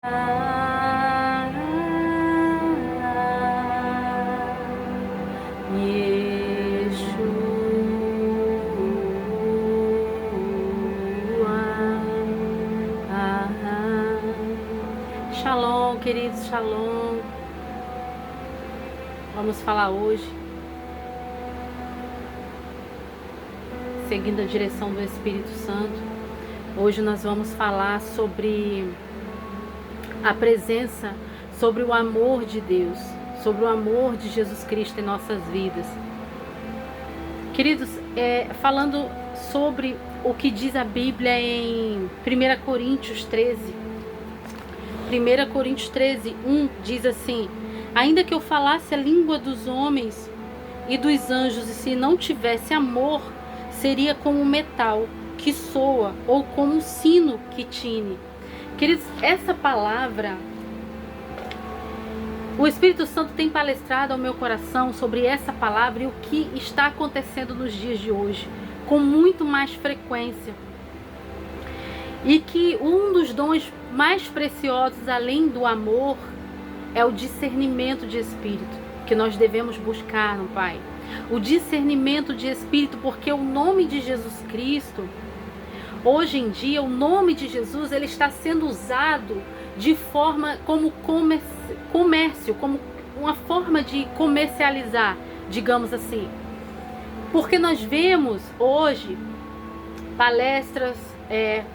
Shalom, queridos, shalom. Vamos falar hoje, seguindo a direção do Espírito Santo. Hoje nós vamos falar sobre a presença, sobre o amor de Deus, sobre o amor de Jesus Cristo em nossas vidas. Queridos, falando sobre o que diz a Bíblia em 1 Coríntios 13. 1 Coríntios 13, 1 diz assim: ainda que eu falasse a língua dos homens e dos anjos, e se não tivesse amor, seria como um metal que soa, ou como um sino que tine. Queridos, essa palavra, o Espírito Santo tem palestrado ao meu coração sobre essa palavra e o que está acontecendo nos dias de hoje, com muito mais frequência. E que um dos dons mais preciosos, além do amor, é o discernimento de espírito, que nós devemos buscar no Pai. O discernimento de espírito, porque o nome de Jesus Cristo, hoje em dia, o nome de Jesus, ele está sendo usado de forma como comércio, como uma forma de comercializar, digamos assim. Porque nós vemos hoje palestras,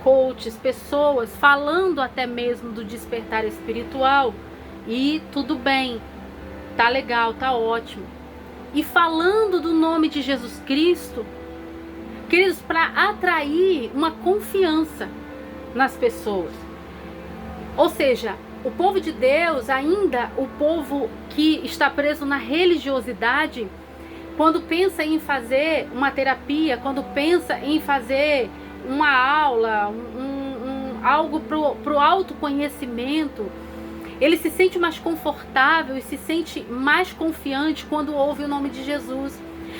coaches, pessoas falando até mesmo do despertar espiritual, e tudo bem, tá legal, tá ótimo. E falando do nome de Jesus Cristo, queridos, para atrair uma confiança nas pessoas. Ou seja, o povo de Deus, ainda o povo que está preso na religiosidade, quando pensa em fazer uma terapia, quando pensa em fazer uma aula, algo para o autoconhecimento, ele se sente mais confortável e se sente mais confiante quando ouve o nome de Jesus.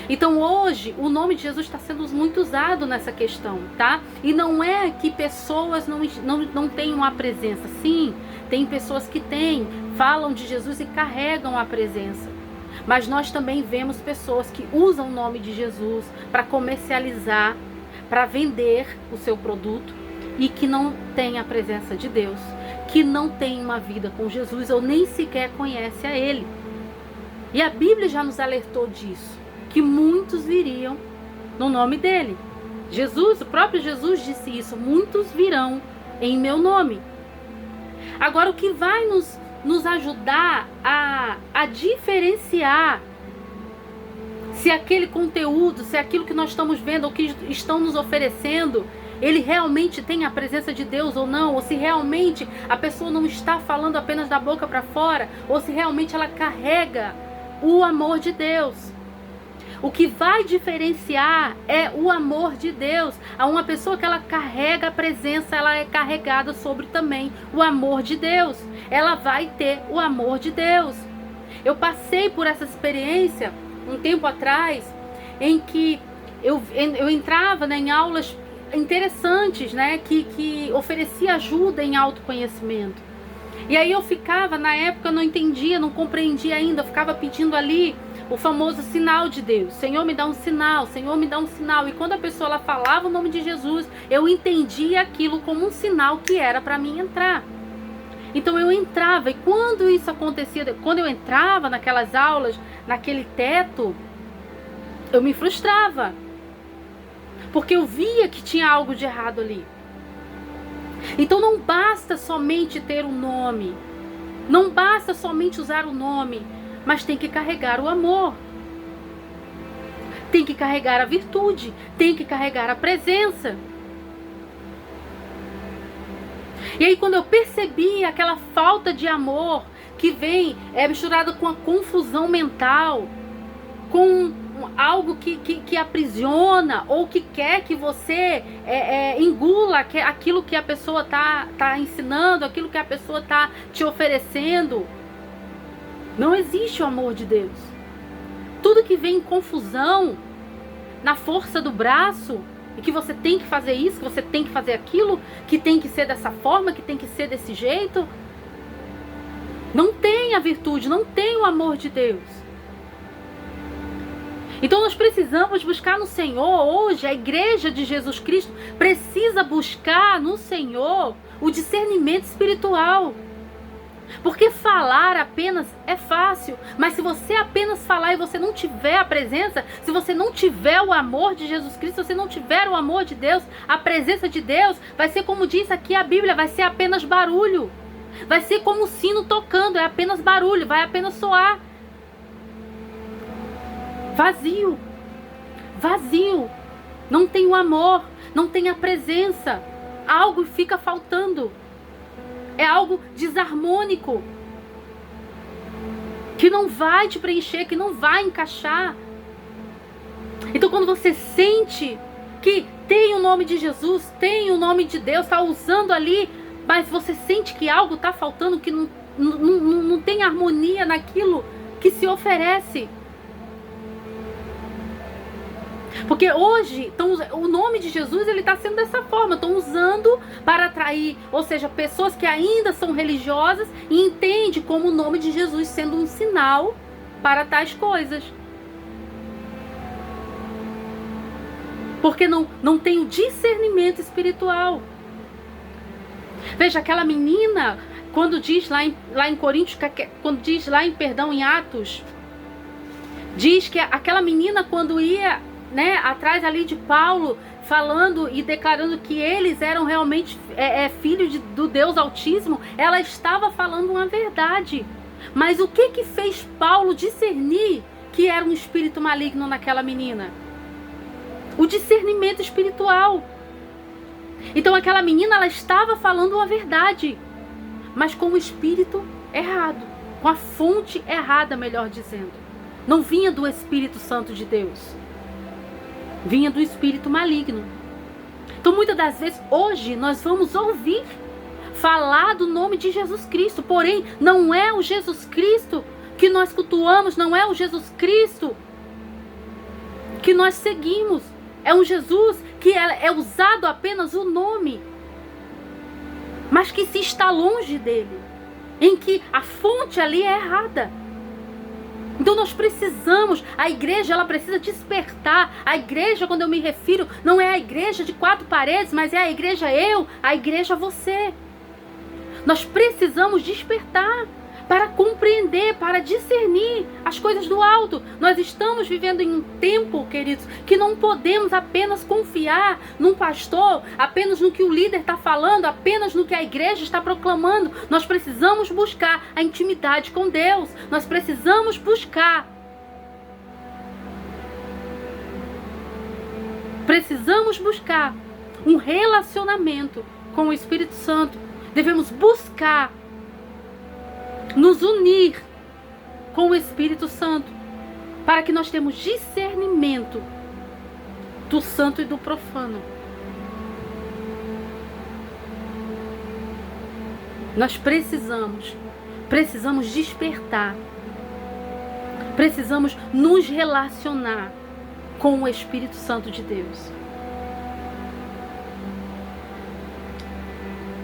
Então hoje o nome de Jesus está sendo muito usado nessa questão, tá? E não é que pessoas não tenham a presença. Sim, tem pessoas que têm, falam de Jesus e carregam a presença. Mas nós também vemos pessoas que usam o nome de Jesus para comercializar, para vender o seu produto, e que não tem a presença de Deus, que não tem uma vida com Jesus ou nem sequer conhece a Ele. E a Bíblia já nos alertou disso, que muitos viriam no nome dele. Jesus, o próprio Jesus disse isso: muitos virão em meu nome. Agora, o que vai nos ajudar a diferenciar se aquele conteúdo, se aquilo que nós estamos vendo ou que estão nos oferecendo, ele realmente tem a presença de Deus ou não, ou se realmente a pessoa não está falando apenas da boca para fora, ou se realmente ela carrega o amor de Deus. O que vai diferenciar é o amor de Deus. A uma pessoa que ela carrega a presença, ela é carregada sobre também o amor de Deus. Ela vai ter o amor de Deus. Eu passei por essa experiência um tempo atrás, em que eu entrava, né, em aulas interessantes, né, que oferecia ajuda em autoconhecimento. E aí eu ficava, na época eu não entendia, não compreendia ainda, eu ficava pedindo ali o famoso sinal de Deus. Senhor, me dá um sinal, Senhor, me dá um sinal. E quando a pessoa ela falava o nome de Jesus, eu entendia aquilo como um sinal que era para mim entrar. Então eu entrava, e quando isso acontecia, quando eu entrava naquelas aulas, naquele teto, eu me frustrava, porque eu via que tinha algo de errado ali. Então não basta somente ter um nome, não basta somente usar o nome, mas tem que carregar o amor, tem que carregar a virtude, tem que carregar a presença. E aí quando eu percebi aquela falta de amor que vem misturada com a confusão mental, com algo que aprisiona ou que quer que você engula aquilo que a pessoa tá ensinando, aquilo que a pessoa tá te oferecendo, não existe o amor de Deus. Tudo que vem em confusão, na força do braço, e que você tem que fazer isso, que você tem que fazer aquilo, que tem que ser dessa forma, que tem que ser desse jeito, Não tem a virtude, não tem o amor de Deus. Então nós precisamos buscar no Senhor. Hoje a igreja de Jesus Cristo precisa buscar no Senhor o discernimento espiritual. Porque falar apenas é fácil, mas se você apenas falar e você não tiver a presença, se você não tiver o amor de Jesus Cristo, se você não tiver o amor de Deus, a presença de Deus, vai ser como diz aqui a Bíblia, vai ser apenas barulho. Vai ser como o sino tocando, é apenas barulho, vai apenas soar. Vazio. Vazio. Não tem o amor, não tem a presença. Algo fica faltando. É algo desarmônico, que não vai te preencher, que não vai encaixar. Então quando você sente que tem o nome de Jesus, tem o nome de Deus, está usando ali, mas você sente que algo está faltando, que não tem harmonia naquilo que se oferece. Porque hoje, o nome de Jesus ele está sendo dessa forma. Estão usando para atrair, ou seja, pessoas que ainda são religiosas e entendem como o nome de Jesus sendo um sinal para tais coisas. Porque não tem o discernimento espiritual. Veja, aquela menina, quando diz lá em Coríntios, quando diz lá em Atos, diz que aquela menina quando ia, né, atrás ali de Paulo, falando e declarando que eles eram realmente filhos do Deus Altíssimo, ela estava falando uma verdade. Mas o que fez Paulo discernir que era um espírito maligno naquela menina? O discernimento espiritual. Então aquela menina, ela estava falando uma verdade, mas com o espírito errado, com a fonte errada, melhor dizendo. Não vinha do Espírito Santo de Deus, vinha do espírito maligno. Então muitas das vezes hoje nós vamos ouvir falar do nome de Jesus Cristo, porém não é o Jesus Cristo que nós cultuamos, não é o Jesus Cristo que nós seguimos. É um Jesus que é usado apenas o nome, mas que se está longe dele, em que a fonte ali é errada. Então nós precisamos, a igreja ela precisa despertar. A igreja, quando eu me refiro, não é a igreja de 4 paredes, mas é a igreja a igreja você. Nós precisamos despertar para compreender, para discernir as coisas do alto. Nós estamos vivendo em um tempo, queridos, que não podemos apenas confiar num pastor, apenas no que o líder está falando, apenas no que a igreja está proclamando. Nós precisamos buscar a intimidade com Deus. Nós precisamos buscar. Precisamos buscar um relacionamento com o Espírito Santo. Devemos buscar nos unir com o Espírito Santo, para que nós tenhamos discernimento do santo e do profano. Nós precisamos despertar, precisamos nos relacionar com o Espírito Santo de Deus.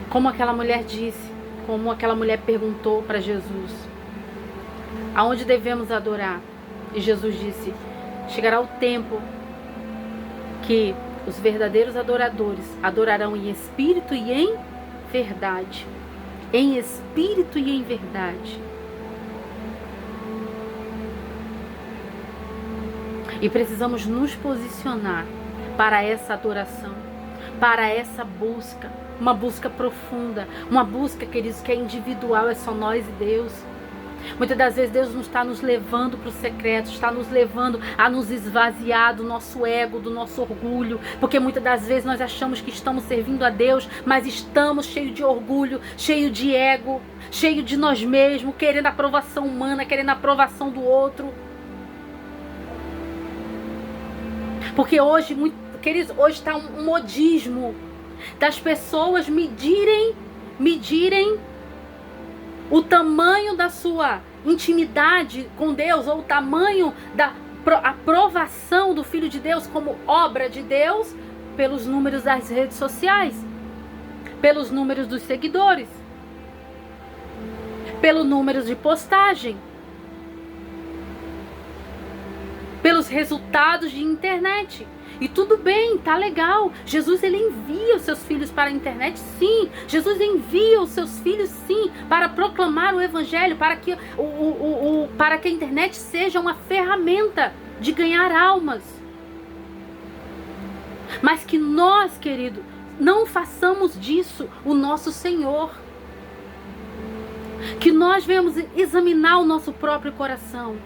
Como aquela mulher disse, como aquela mulher perguntou para Jesus: aonde devemos adorar? E Jesus disse: chegará o tempo que os verdadeiros adoradores adorarão em espírito e em verdade. Em espírito e em verdade. E precisamos nos posicionar para essa adoração, para essa busca. Uma busca profunda, uma busca, queridos, que é individual, é só nós e Deus. Muitas das vezes Deus não está nos levando para o secreto, está nos levando a nos esvaziar do nosso ego, do nosso orgulho, porque muitas das vezes nós achamos que estamos servindo a Deus, mas estamos cheios de orgulho, cheios de ego, cheios de nós mesmos, querendo a aprovação humana, querendo a aprovação do outro. Porque hoje, queridos, hoje está um modismo das pessoas medirem o tamanho da sua intimidade com Deus, ou o tamanho da aprovação do Filho de Deus como obra de Deus, pelos números das redes sociais, pelos números dos seguidores, pelo número de postagem, pelos resultados de internet. E tudo bem, tá legal. Jesus, ele envia os seus filhos para a internet, sim. Jesus envia os seus filhos, sim, para proclamar o evangelho, para que para que a internet seja uma ferramenta de ganhar almas. Mas que nós, querido, não façamos disso o nosso Senhor. Que nós venhamos examinar o nosso próprio coração.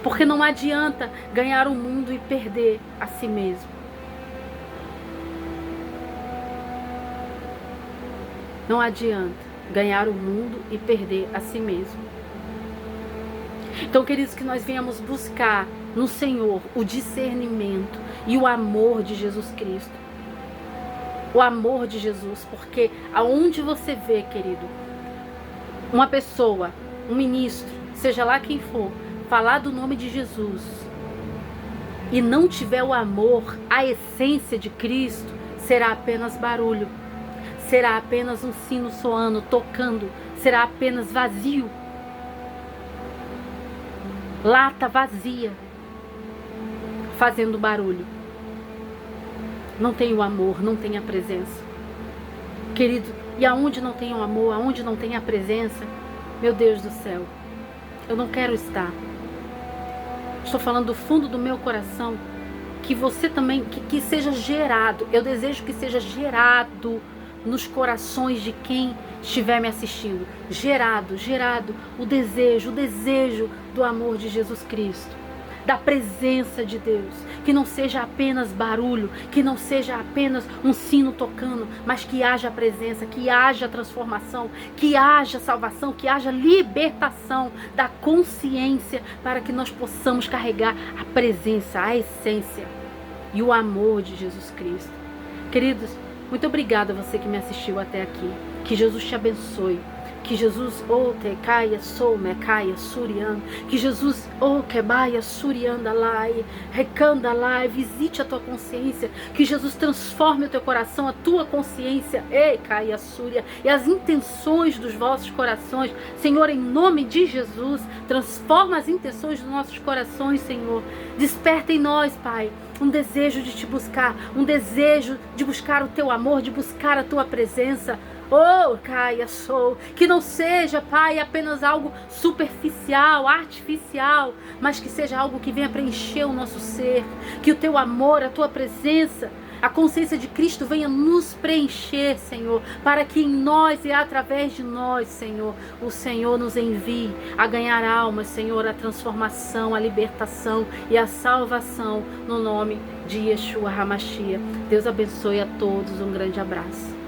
Porque não adianta ganhar o mundo e perder a si mesmo. Não adianta ganhar o mundo e perder a si mesmo. Então, queridos, que nós venhamos buscar no Senhor o discernimento e o amor de Jesus Cristo. O amor de Jesus, porque aonde você vê, querido, uma pessoa, um ministro, seja lá quem for, falar do nome de Jesus e não tiver o amor, a essência de Cristo, será apenas barulho, será apenas um sino soando, tocando, será apenas vazio, lata vazia, fazendo barulho. Não tem o amor, não tem a presença. Querido, e aonde não tem o amor, aonde não tem a presença, meu Deus do céu, eu não quero estar. Estou falando do fundo do meu coração, que você também, que seja gerado, eu desejo que seja gerado nos corações de quem estiver me assistindo. Gerado o desejo do amor de Jesus Cristo, da presença de Deus, que não seja apenas barulho, que não seja apenas um sino tocando, mas que haja presença, que haja transformação, que haja salvação, que haja libertação da consciência, para que nós possamos carregar a presença, a essência e o amor de Jesus Cristo. Queridos, muito obrigada a você que me assistiu até aqui. Que Jesus te abençoe. Que Jesus, te caia, sou, me caia, surian. Que Jesus, quebaia, surianda lá, recanda lá, visite a tua consciência. Que Jesus transforme o teu coração, a tua consciência, caia, súria, e as intenções dos vossos corações. Senhor, em nome de Jesus, transforma as intenções dos nossos corações, Senhor. Desperta em nós, Pai, um desejo de te buscar, um desejo de buscar o teu amor, de buscar a tua presença. Caia, sou. Que não seja, Pai, apenas algo superficial, artificial, mas que seja algo que venha preencher o nosso ser. Que o teu amor, a tua presença, a consciência de Cristo venha nos preencher, Senhor, para que em nós e através de nós, Senhor, o Senhor nos envie a ganhar almas, Senhor, a transformação, a libertação e a salvação no nome de Yeshua HaMashiach. Deus abençoe a todos, um grande abraço.